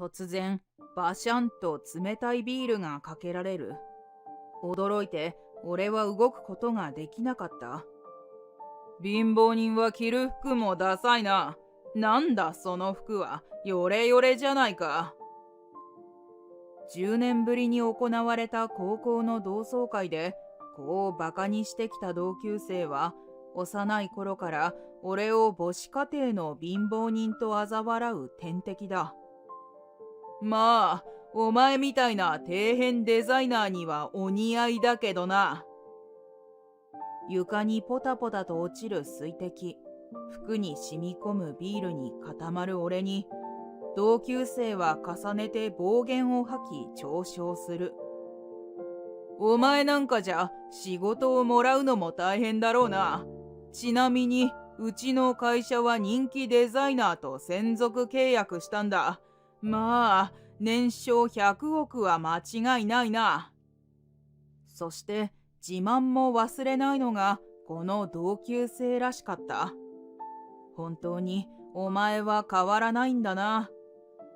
突然、バシャンと冷たいビールがかけられる。驚いて、俺は動くことができなかった。貧乏人は着る服もダサいな。なんだその服は、ヨレヨレじゃないか。10年ぶりに行われた高校の同窓会で、こうバカにしてきた同級生は、幼い頃から俺を母子家庭の貧乏人と嘲笑う天敵だ。まあ、お前みたいな底辺デザイナーにはお似合いだけどな。床にポタポタと落ちる水滴、服に染み込むビールに固まる俺に、同級生は重ねて暴言を吐き嘲笑する。お前なんかじゃ仕事をもらうのも大変だろうな。ちなみに、うちの会社は人気デザイナーと専属契約したんだ。まあ、年商100億は間違いないな。そして自慢も忘れないのがこの同級生らしかった。本当にお前は変わらないんだな。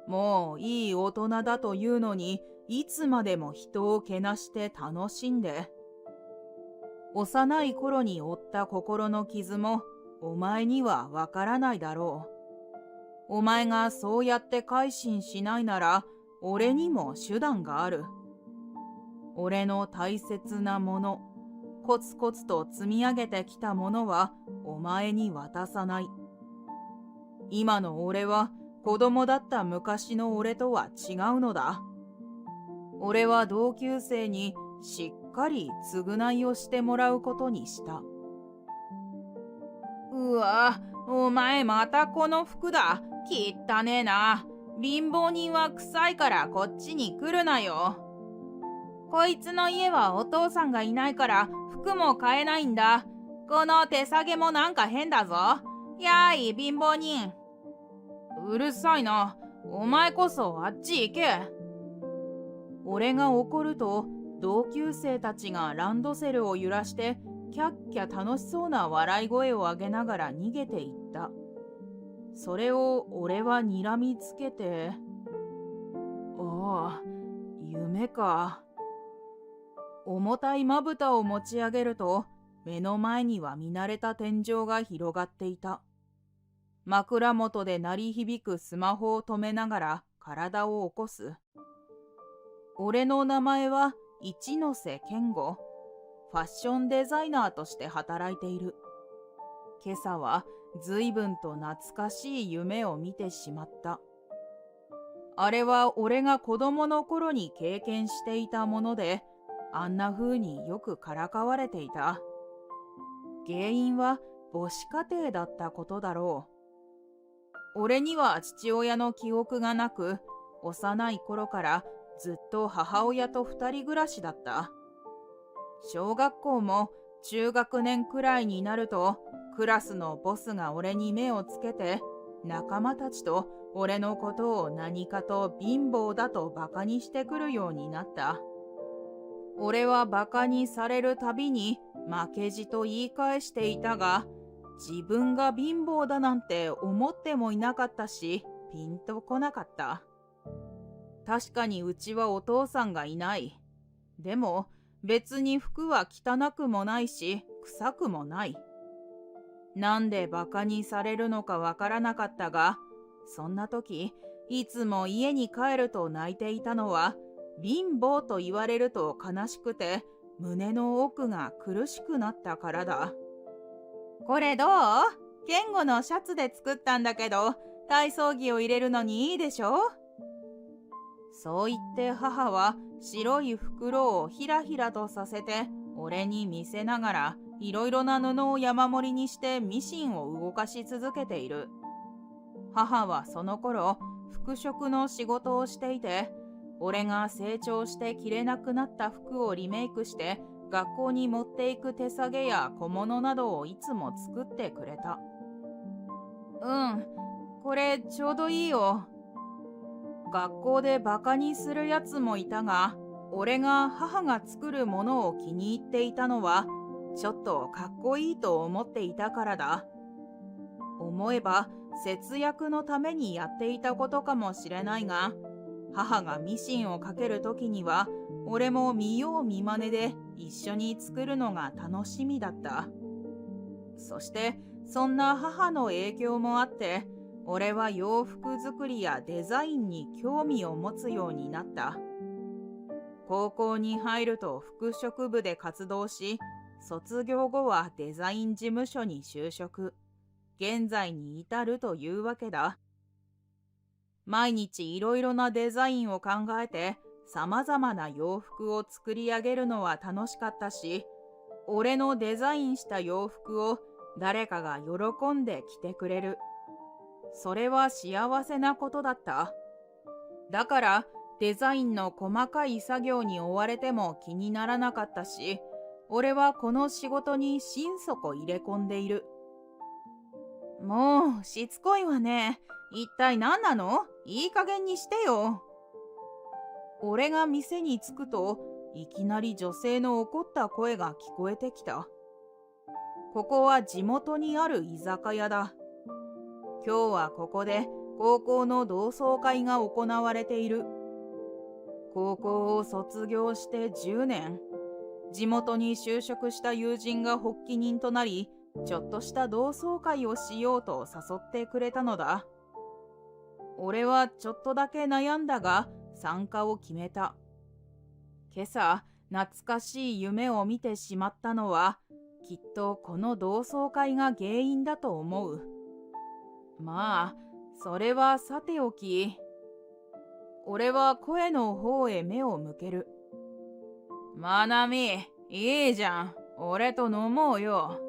もういい大人だというのにいつまでも人をけなして楽しんで。幼い頃に負った心の傷もお前にはわからないだろう。お前がそうやって改心しないなら俺にも手段がある。俺の大切なもの、コツコツと積み上げてきたものはお前に渡さない。今の俺は子供だった昔の俺とは違うのだ。俺は同級生にしっかり償いをしてもらうことにした。うわ、お前またこの服だ。きったねえな。貧乏人は臭いからこっちに来るなよ。こいつの家はお父さんがいないから服も買えないんだ。この手提げもなんか変だぞ。やーい貧乏人。うるさいな。お前こそあっち行け。俺が怒ると同級生たちがランドセルを揺らしてキャッキャ楽しそうな笑い声を上げながら逃げていった。それを俺は睨みつけて、ああ、夢か。重たいまぶたを持ち上げると目の前には見慣れた天井が広がっていた。枕元で鳴り響くスマホを止めながら体を起こす。俺の名前は一ノ瀬健吾。ファッションデザイナーとして働いている。今朝は随分と懐かしい夢を見てしまった。あれは俺が子供の頃に経験していたもので、あんな風によくからかわれていた。原因は母子家庭だったことだろう。俺には父親の記憶がなく、幼い頃からずっと母親と二人暮らしだった。小学校も中学年くらいになると、クラスのボスが俺に目をつけて、仲間たちと俺のことを何かと貧乏だとバカにしてくるようになった。俺はバカにされるたびに負けじと言い返していたが、自分が貧乏だなんて思ってもいなかったし、ピンとこなかった。確かにうちはお父さんがいない。でも別に服は汚くもないし、臭くもない。なんでバカにされるのかわからなかったが、そんな時、いつも家に帰ると泣いていたのは、貧乏と言われると悲しくて、胸の奥が苦しくなったからだ。これどう？健吾のシャツで作ったんだけど、体操着を入れるのにいいでしょ？そう言って母は白い袋をひらひらとさせて俺に見せながら、いろいろな布を山盛りにしてミシンを動かし続けている。母はその頃服飾の仕事をしていて、俺が成長して着れなくなった服をリメイクして学校に持っていく手提げや小物などをいつも作ってくれた。これちょうどいいよ。学校でバカにするやつもいたが、俺が母が作るものを気に入っていたのはちょっとかっこいいと思っていたからだ。思えば節約のためにやっていたことかもしれないが、母がミシンをかけるときには、俺も見よう見まねで一緒に作るのが楽しみだった。そしてそんな母の影響もあって、俺は洋服作りやデザインに興味を持つようになった。高校に入ると服飾部で活動し、卒業後はデザイン事務所に就職。現在に至るというわけだ。毎日いろいろなデザインを考えて、様々な洋服を作り上げるのは楽しかったし、俺のデザインした洋服を誰かが喜んで着てくれる。それは幸せなことだった。だからデザインの細かい作業に追われても気にならなかったし、俺はこの仕事に心底入れ込んでいる。もうしつこいわね。一体何なの？いい加減にしてよ。俺が店に着くと、いきなり女性の怒った声が聞こえてきた。ここは地元にある居酒屋だ。今日はここで高校の同窓会が行われている。高校を卒業して10年。地元に就職した友人が発起人となり、ちょっとした同窓会をしようと誘ってくれたのだ。俺はちょっとだけ悩んだが参加を決めた。今朝、懐かしい夢を見てしまったのは、きっとこの同窓会が原因だと思う。まあ、それはさておき。俺は声の方へ目を向ける。まなみ、いいじゃん。俺と飲もうよ。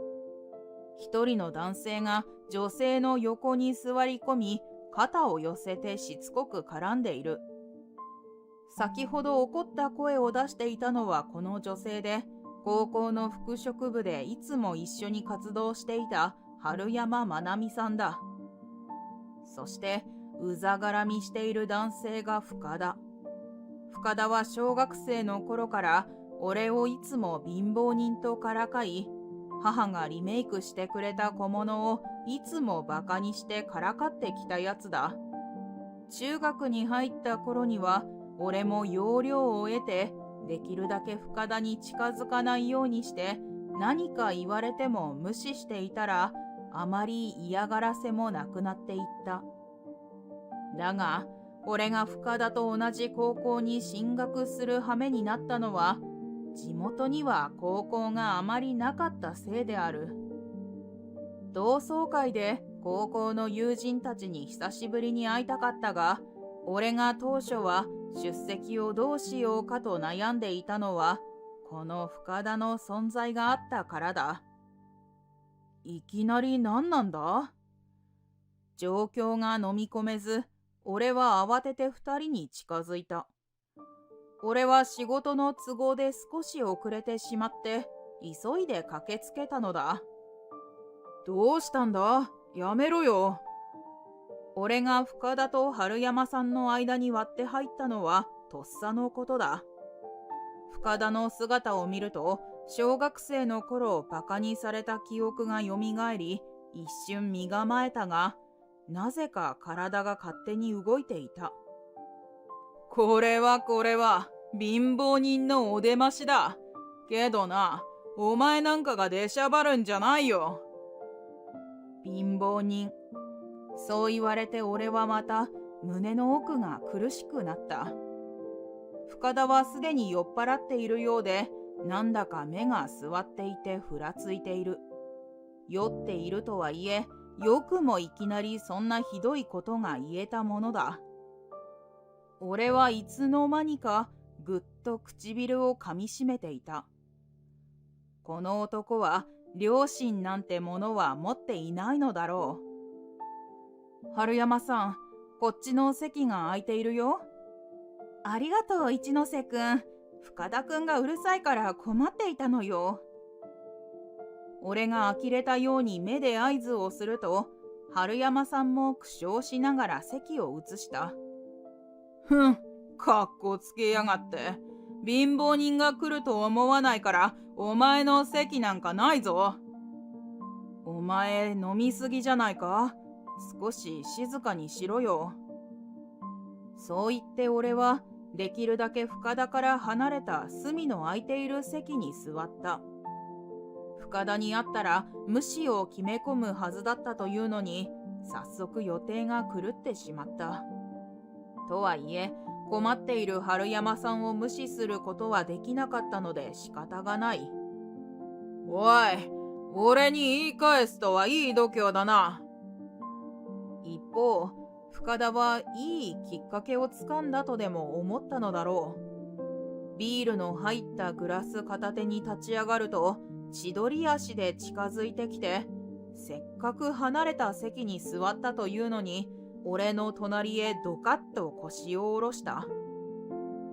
一人の男性が女性の横に座り込み、肩を寄せてしつこく絡んでいる。先ほど怒った声を出していたのはこの女性で、高校の服飾部でいつも一緒に活動していた春山まなみさんだ。そして、うざがらみしている男性が深田。深田は小学生の頃から俺をいつも貧乏人とからかい、母がリメイクしてくれた小物をいつもバカにしてからかってきたやつだ。中学に入った頃には俺も要領を得て、できるだけ深田に近づかないようにして、何か言われても無視していたら、あまり嫌がらせもなくなっていった。だが、俺が深田と同じ高校に進学する羽目になったのは、地元には高校があまりなかったせいである。同窓会で高校の友人たちに久しぶりに会いたかったが、俺が当初は出席をどうしようかと悩んでいたのは、この深田の存在があったからだ。いきなり何なんだ？状況が飲み込めず、俺は慌てて二人に近づいた。俺は仕事の都合で少し遅れてしまって、急いで駆けつけたのだ。どうしたんだ？やめろよ。俺が深田と春山さんの間に割って入ったのはとっさのことだ。深田の姿を見ると、小学生の頃バカにされた記憶がよみがえり、一瞬身構えたが、なぜか体が勝手に動いていた。これは貧乏人のお出ましだ。けどな、お前なんかが出しゃばるんじゃないよ。貧乏人。そう言われて俺はまた胸の奥が苦しくなった。深田はすでに酔っ払っているようで、なんだか目が座っていてふらついている。酔っているとはいえ、よくもいきなりそんなひどいことが言えたものだ。俺はいつの間にかぐっと唇を噛みしめていた。この男は良心なんてものは持っていないのだろう。春山さん、こっちの席が空いているよ。ありがとう、一ノ瀬くん。深田くんがうるさいから困っていたのよ。俺が呆れたように目で合図をすると、春山さんも苦笑しながら席を移した。ふん、かっこつけやがって。貧乏人が来ると思わないから、お前の席なんかないぞ。お前飲みすぎじゃないか？少し静かにしろよ。そう言って俺はできるだけ深田から離れた隅の空いている席に座った。深田に会ったら無視を決め込むはずだったというのに、早速予定が狂ってしまった。とはいえ、困っている春山さんを無視することはできなかったので仕方がない。おい、俺に言い返すとはいい度胸だな。一方、深田はいいきっかけをつかんだとでも思ったのだろう。ビールの入ったグラス片手に立ち上がると、千鳥足で近づいてきて、せっかく離れた席に座ったというのに、俺の隣へドカッと腰を下ろした。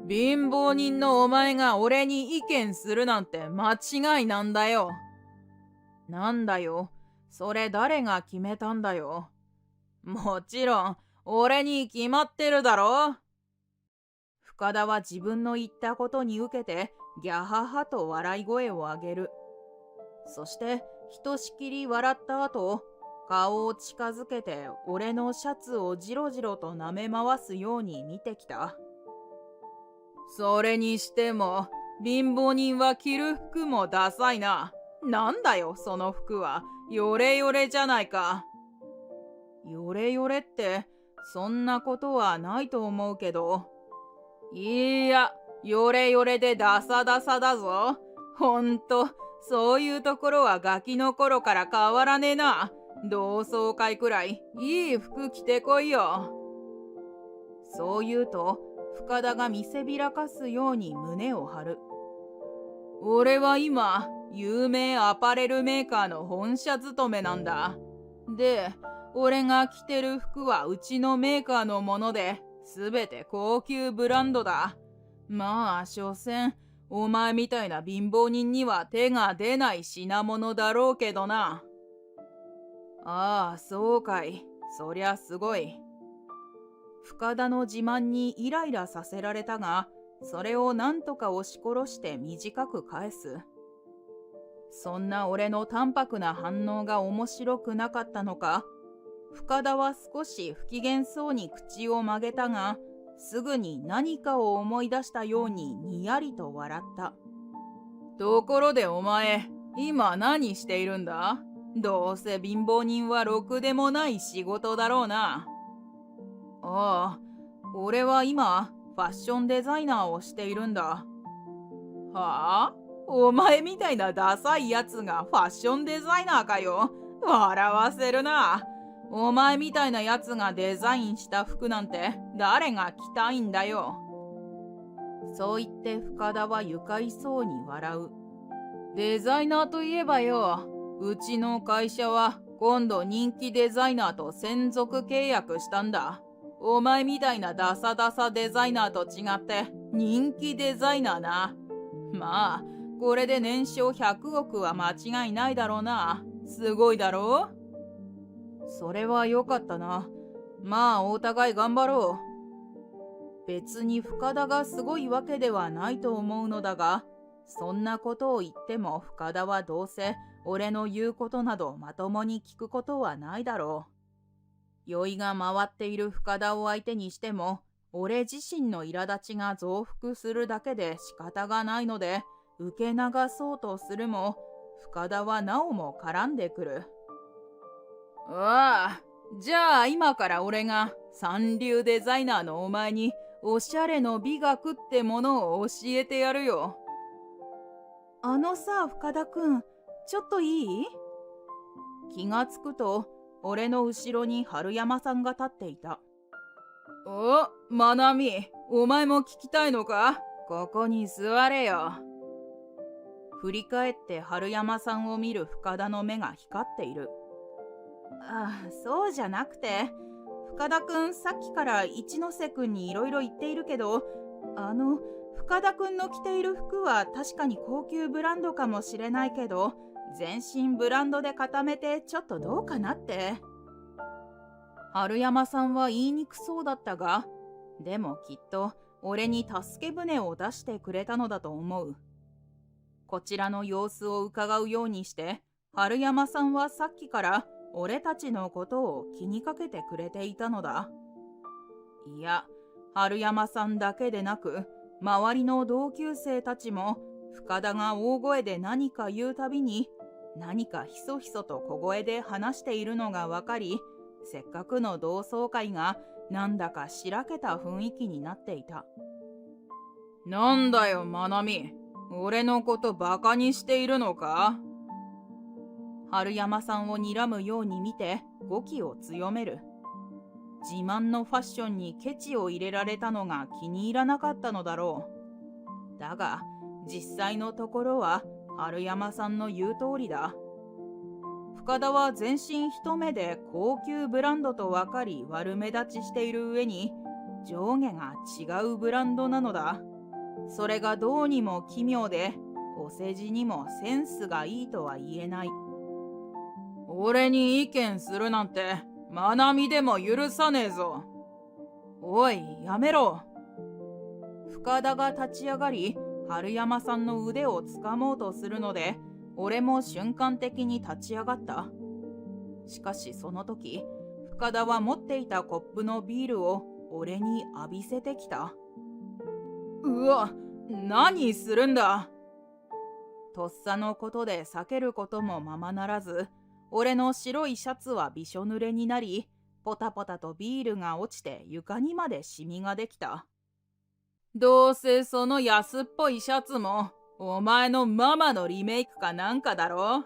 貧乏人のお前が俺に意見するなんて間違いなんだよ。なんだよ、それ誰が決めたんだよ。もちろん、俺に決まってるだろ。深田は自分の言ったことに受けて、ギャハハと笑い声を上げる。そして、ひとしきり笑った後、顔を近づけて俺のシャツをじろじろと舐め回すように見てきた。それにしても、貧乏人は着る服もダサいな。なんだよ、その服は。ヨレヨレじゃないか。ヨレヨレって、そんなことはないと思うけど。いや、ヨレヨレでダサダサだぞ。ほんと、そういうところはガキの頃から変わらねえな。同窓会くらいいい服着てこいよ。そう言うと、深田が見せびらかすように胸を張る。俺は今、有名アパレルメーカーの本社勤めなんだ。で、俺が着てる服はうちのメーカーのもので、すべて高級ブランドだ。まあ、所詮、お前みたいな貧乏人には手が出ない品物だろうけどな。ああ、そうかい。そりゃすごい。深田の自慢にイライラさせられたが、それをなんとか押し殺して短く返す。そんな俺の淡白な反応が面白くなかったのか、深田は少し不機嫌そうに口を曲げたが、すぐに何かを思い出したようににやりと笑った。ところでお前、今何しているんだ？どうせ貧乏人はろくでもない仕事だろうな。ああ、俺は今、ファッションデザイナーをしているんだ。はあ？お前みたいなダサいやつがファッションデザイナーかよ。笑わせるな。お前みたいなやつがデザインした服なんて誰が着たいんだよ。そう言って深田は愉快そうに笑う。デザイナーといえばよ、うちの会社は今度人気デザイナーと専属契約したんだ。お前みたいなダサダサデザイナーと違って人気デザイナーな。まあ、これで年商100億は間違いないだろうな。すごいだろう？それはよかったな。まあ、お互い頑張ろう。別に深田がすごいわけではないと思うのだが、そんなことを言っても深田はどうせ俺の言うことなどまともに聞くことはないだろう。酔いが回っている深田を相手にしても、俺自身の苛立ちが増幅するだけで仕方がないので、受け流そうとするも、深田はなおも絡んでくる。ああ、じゃあ今から俺が三流デザイナーのお前におしゃれの美学ってものを教えてやるよ。あのさ、深田くん、ちょっといい？気がつくと、俺の後ろに春山さんが立っていた。お、まなみ、お前も聞きたいのか？ここに座れよ。振り返って春山さんを見る深田の目が光っている。ああ、そうじゃなくて、深田くんさっきから一ノ瀬くんにいろいろ言っているけど、深田くんの着ている服は確かに高級ブランドかもしれないけど、全身ブランドで固めてちょっとどうかなって。春山さんは言いにくそうだったが、でもきっと俺に助け舟を出してくれたのだと思う。こちらの様子を伺うようにして、春山さんはさっきから俺たちのことを気にかけてくれていたのだ。いや、春山さんだけでなく、周りの同級生たちも深田が大声で何か言うたびに、何かひそひそと小声で話しているのがわかり、せっかくの同窓会がなんだかしらけた雰囲気になっていた。なんだよ、まなみ。俺のことバカにしているのか？春山さんを睨むように見て語気を強める。自慢のファッションにケチを入れられたのが気に入らなかったのだろう。だが実際のところは春山さんの言う通りだ。深田は全身一目で高級ブランドと分かり悪目立ちしている上に、上下が違うブランドなのだ。それがどうにも奇妙で、お世辞にもセンスがいいとは言えない。俺に意見するなんてまなみでも許さねえぞ。おい、やめろ。深田が立ち上がり、春山さんの腕をつかもうとするので、俺も瞬間的に立ち上がった。しかしその時、深田は持っていたコップのビールを俺に浴びせてきた。うわ、何するんだ。とっさのことで避けることもままならず、俺の白いシャツはびしょ濡れになり、ポタポタとビールが落ちて床にまでシミができた。どうせその安っぽいシャツもお前のママのリメイクかなんかだろ。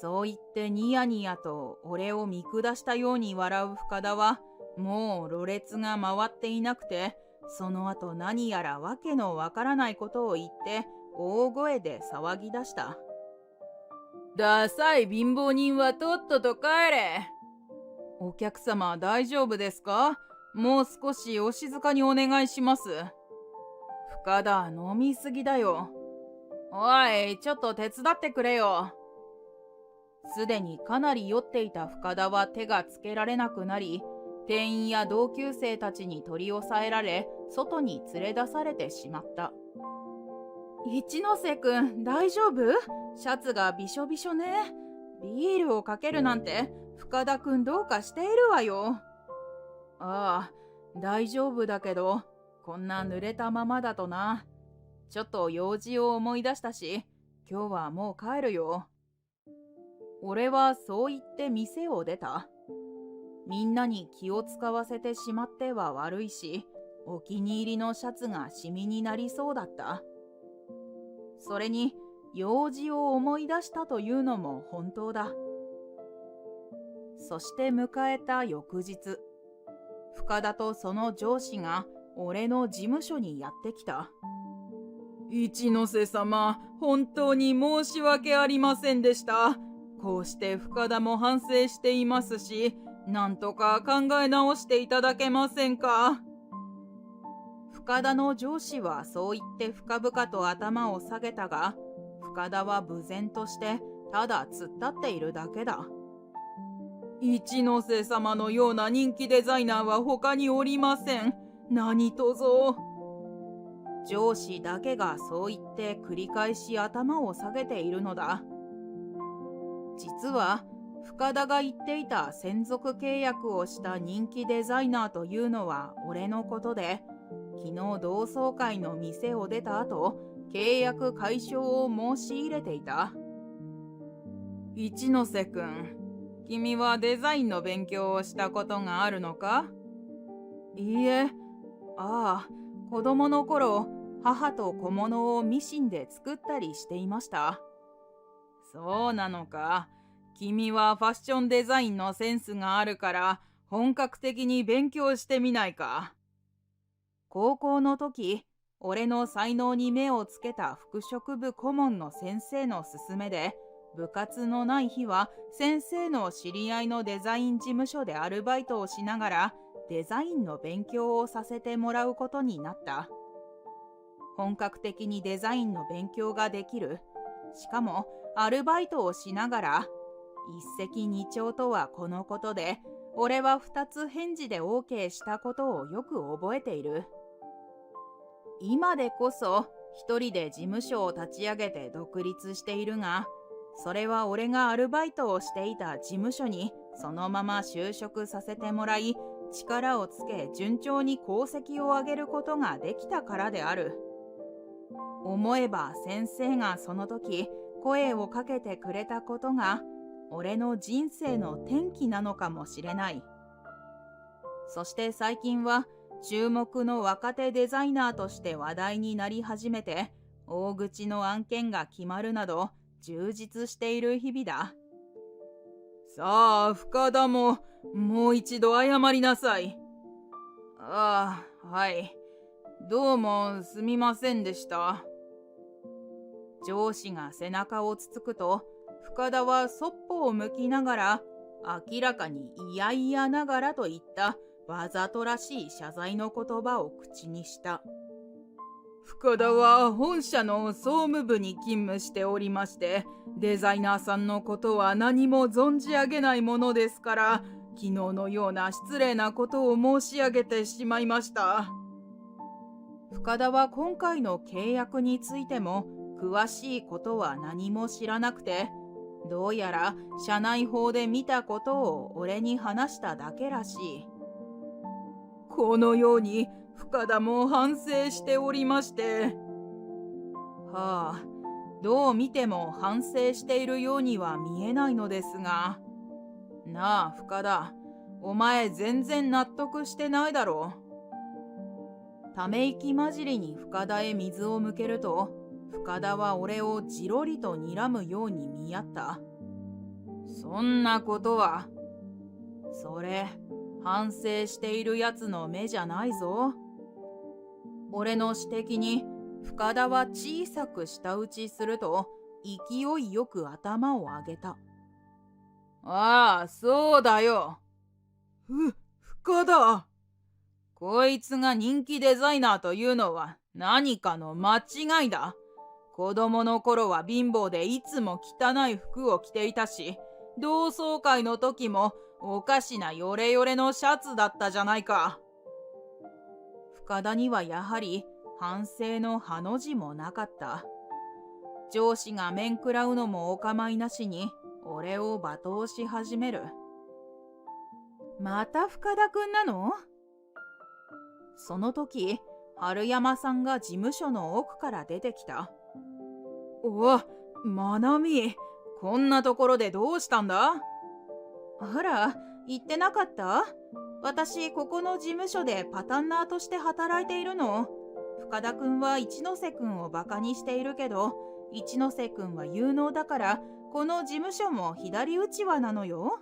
そう言ってニヤニヤと俺を見下したように笑う深田は、もうろれつが回っていなくて、その後何やらわけのわからないことを言って大声で騒ぎ出した。ダサい貧乏人はとっとと帰れ。お客様大丈夫ですか？もう少しお静かにお願いします。深田、飲みすぎだよ。おい、ちょっと手伝ってくれよ。すでにかなり酔っていた深田は手がつけられなくなり、店員や同級生たちに取り押さえられ、外に連れ出されてしまった。一ノ瀬くん、大丈夫？シャツがびしょびしょね。ビールをかけるなんて、深田くんどうかしているわよ。ああ、大丈夫だけど、こんな濡れたままだとな。ちょっと用事を思い出したし、今日はもう帰るよ。俺はそう言って店を出た。みんなに気を使わせてしまっては悪いし、お気に入りのシャツがシミになりそうだった。それに、用事を思い出したというのも本当だ。そして迎えた翌日、深田とその上司が俺の事務所にやってきた。一ノ瀬様、本当に申し訳ありませんでした。こうして深田も反省していますし、なんとか考え直していただけませんか。深田の上司はそう言って深々と頭を下げたが、深田は無然としてただ突っ立っているだけだ。一ノ瀬様のような人気デザイナーは他におりません。何とぞ。上司だけがそう言って繰り返し頭を下げているのだ。実は深田が言っていた専属契約をした人気デザイナーというのは俺のことで、昨日同窓会の店を出た後、契約解消を申し入れていた。一ノ瀬くん、君はデザインの勉強をしたことがあるのか？いいえ。ああ、子供の頃、母と小物をミシンで作ったりしていました。そうなのか。君はファッションデザインのセンスがあるから、本格的に勉強してみないか。高校の時、俺の才能に目をつけた服飾部顧問の先生の勧めで、部活のない日は先生の知り合いのデザイン事務所でアルバイトをしながらデザインの勉強をさせてもらうことになった。本格的にデザインの勉強ができる。しかもアルバイトをしながら、一石二鳥とはこのことで、俺は2つ返事で OK したことをよく覚えている。今でこそ一人で事務所を立ち上げて独立しているが、それは俺がアルバイトをしていた事務所にそのまま就職させてもらい、力をつけ順調に功績を上げることができたからである。思えば先生がその時声をかけてくれたことが俺の人生の転機なのかもしれない。そして最近は注目の若手デザイナーとして話題になり始めて、大口の案件が決まるなど充実している日々だ。さあ、深田ももう一度謝りなさい。ああ、はい。どうもすみませんでした。上司が背中をつつくと、深田はそっぽを向きながら、明らかに嫌々ながらといったわざとらしい謝罪の言葉を口にした。深田は本社の総務部に勤務しておりまして、デザイナーさんのことは何も存じ上げないものですから、昨日のような失礼なことを申し上げてしまいました。深田は今回の契約についても詳しいことは何も知らなくて、どうやら社内法で見たことを俺に話しただけらしい。このように深田も反省しておりまして。はあ、どう見ても反省しているようには見えないのですが。なあ深田、お前全然納得してないだろう。ため息混じりに深田へ水を向けると、深田は俺をじろりと睨むように見合った。そんなことは。それ、反省しているやつの目じゃないぞ。俺の指摘に深田は小さく舌打ちすると、勢いよく頭を上げた。ああ、そうだよ。深田。こいつが人気デザイナーというのは何かの間違いだ。子供の頃は貧乏でいつも汚い服を着ていたし、同窓会の時もおかしなヨレヨレのシャツだったじゃないか。深田にはやはり反省のハの字もなかった。上司が面食らうのもお構いなしに俺を罵倒し始める。また深田くんなの？その時、春山さんが事務所の奥から出てきた。お、まなみ、こんなところでどうしたんだ？あら、言ってなかった？私、ここの事務所でパタンナーとして働いているの。深田くんは一ノ瀬くんをバカにしているけど、一ノ瀬くんは有能だから、この事務所も左うちわなのよ。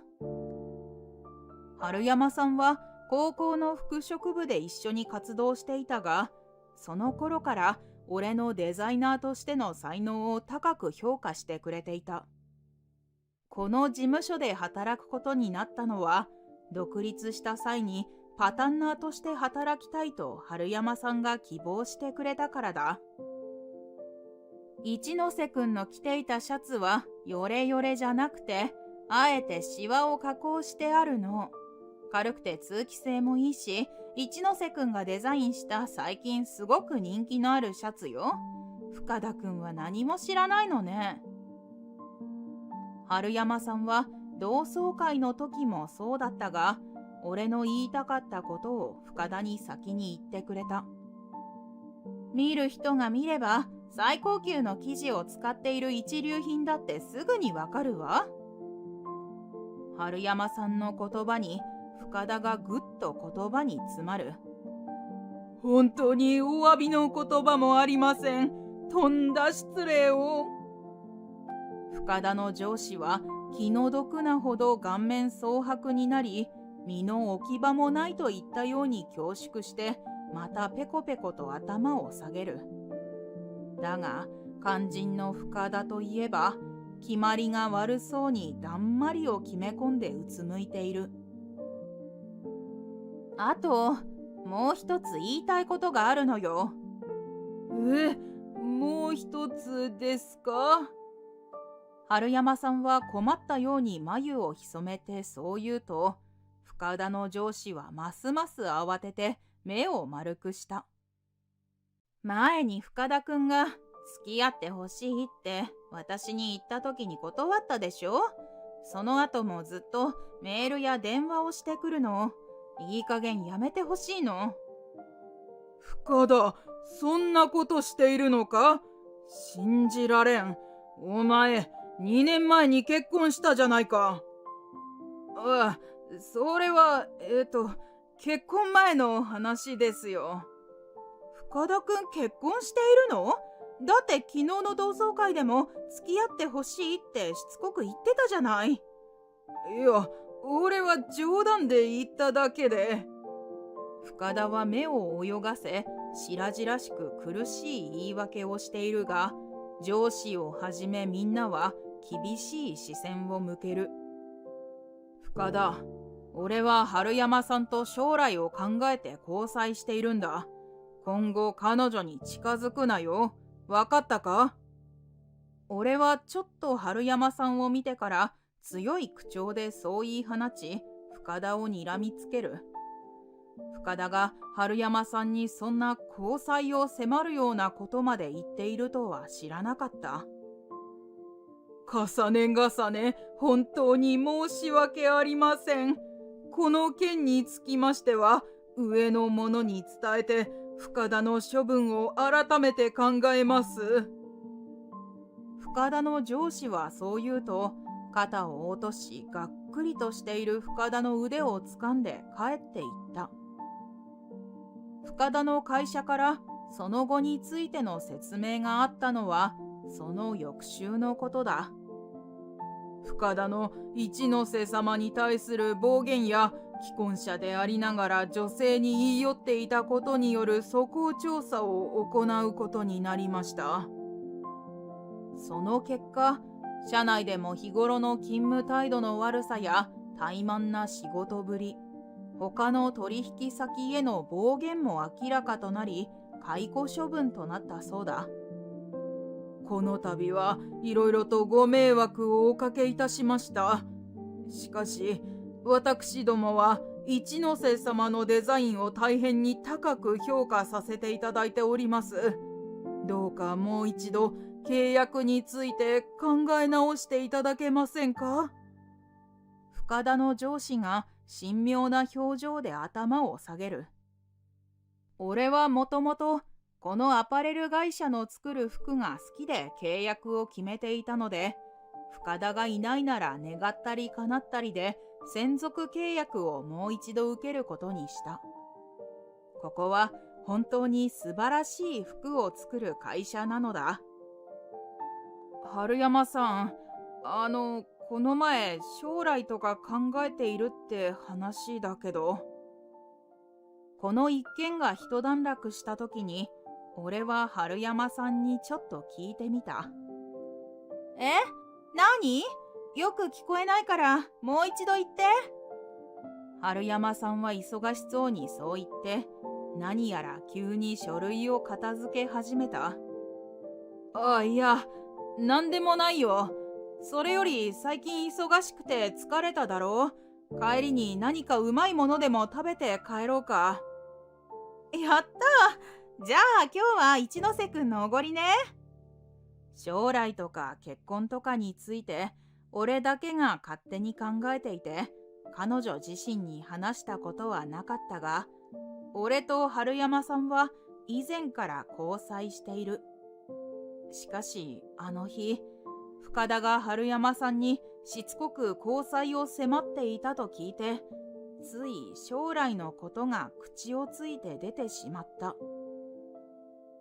春山さんは高校の服飾部で一緒に活動していたが、その頃から俺のデザイナーとしての才能を高く評価してくれていた。この事務所で働くことになったのは、独立した際にパタンナーとして働きたいと春山さんが希望してくれたからだ。一ノ瀬くんの着ていたシャツはヨレヨレじゃなくて、あえてシワを加工してあるの。軽くて通気性もいいし、一ノ瀬くんがデザインした最近すごく人気のあるシャツよ。深田くんは何も知らないのね。春山さんは同窓会の時もそうだったが、俺の言いたかったことを深田に先に言ってくれた。見る人が見れば最高級の生地を使っている一流品だってすぐにわかるわ。春山さんの言葉に深田がぐっと言葉に詰まる。本当にお詫びの言葉もありません。とんだ失礼を。深田の上司は気の毒なほど顔面蒼白になり、身の置き場もないといったように恐縮して、またペコペコと頭を下げる。だが肝心の深田といえば、決まりが悪そうにだんまりを決め込んでうつむいている。あと、もう一つ言いたいことがあるのよ。もう一つですか？春山さんは困ったように眉を潜めてそう言うと、深田の上司はますます慌てて目を丸くした。前に深田くんが付き合ってほしいって私に言った時に断ったでしょ？その後もずっとメールや電話をしてくるの。いい加減やめてほしいの。深田、そんなことしているのか？信じられん。お前、2年前に結婚したじゃないか。それは、結婚前の話ですよ。深田くん結婚しているの？だって昨日の同窓会でも付き合ってほしいってしつこく言ってたじゃない。いや、俺は冗談で言っただけで。深田は目を泳がせ、白々しく苦しい言い訳をしているが、上司をはじめみんなは厳しい視線を向ける。深田、俺は春山さんと将来を考えて交際しているんだ。今後彼女に近づくなよ。わかったか？俺はちょっと春山さんを見てから強い口調でそう言い放ち、深田を睨みつける。深田が春山さんにそんな交際を迫るようなことまで言っているとは知らなかった。重ね重ね、本当に申し訳ありません。この件につきましては、上の者に伝えて、深田の処分を改めて考えます。深田の上司はそう言うと、肩を落とし、がっくりとしている深田の腕を掴んで帰っていった。深田の会社からその後についての説明があったのは、その翌週のことだ。深田の一ノ瀬様に対する暴言や既婚者でありながら女性に言い寄っていたことによる素行調査を行うことになりました。その結果、社内でも日頃の勤務態度の悪さや怠慢な仕事ぶり、他の取引先への暴言も明らかとなり、解雇処分となったそうだ。この度はいろいろとご迷惑をおかけいたしました。しかし、私どもは一ノ瀬様のデザインを大変に高く評価させていただいております。どうかもう一度契約について考え直していただけませんか？深田の上司が神妙な表情で頭を下げる。俺はもともとこのアパレル会社の作る服が好きで契約を決めていたので、深田がいないなら願ったり叶ったりで専属契約をもう一度受けることにした。ここは本当に素晴らしい服を作る会社なのだ。春山さん、この前将来とか考えているって話だけど。この一件が一段落した時に、俺は春山さんにちょっと聞いてみた。何？よく聞こえないからもう一度言って。春山さんは忙しそうにそう言って、何やら急に書類を片付け始めた。いや、なんでもないよ。それより最近忙しくて疲れただろう。帰りに何かうまいものでも食べて帰ろうか。やった！じゃあ今日は一ノ瀬くんのおごりね。将来とか結婚とかについて俺だけが勝手に考えていて、彼女自身に話したことはなかったが、俺と春山さんは以前から交際している。しかしあの日、深田が春山さんにしつこく交際を迫っていたと聞いて、つい将来のことが口をついて出てしまった。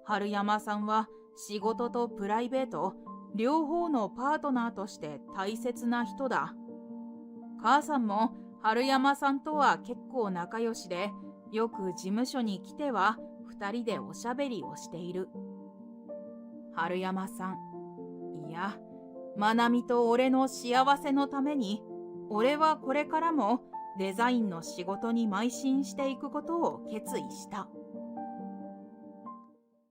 春山さんは仕事とプライベート両方のパートナーとして大切な人だ。母さんも春山さんとは結構仲良しで、よく事務所に来ては2人でおしゃべりをしている。春山さん、いや、まなみと俺の幸せのために、俺はこれからもデザインの仕事に邁進していくことを決意した。